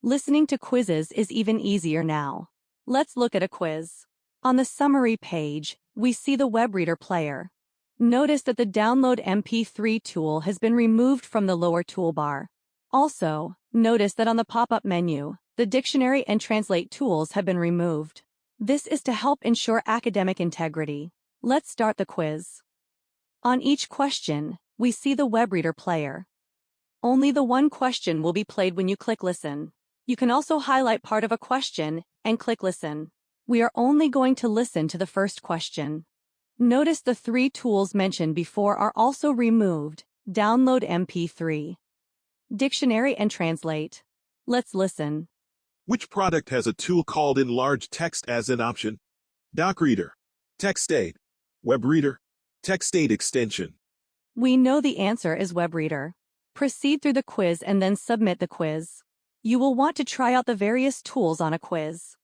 Listening to quizzes is even easier now. Let's look at a quiz. On the summary page, we see the web reader player. Notice that the Download MP3 tool has been removed from the lower toolbar. Also, notice that on the pop-up menu, the Dictionary and Translate tools have been removed. This is to help ensure academic integrity. Let's start the quiz. On each question, we see the web reader player. Only the one question will be played when you click Listen. You can also highlight part of a question and click Listen. We are only going to listen to the first question. Notice the three tools mentioned before are also removed. Download MP3, Dictionary and Translate. Let's listen. Which product has a tool called Enlarge Text as an option? DocReader, TextAid, WebReader, TextAid extension. We know the answer is WebReader. Proceed through the quiz and then submit the quiz. You will want to try out the various tools on a quiz.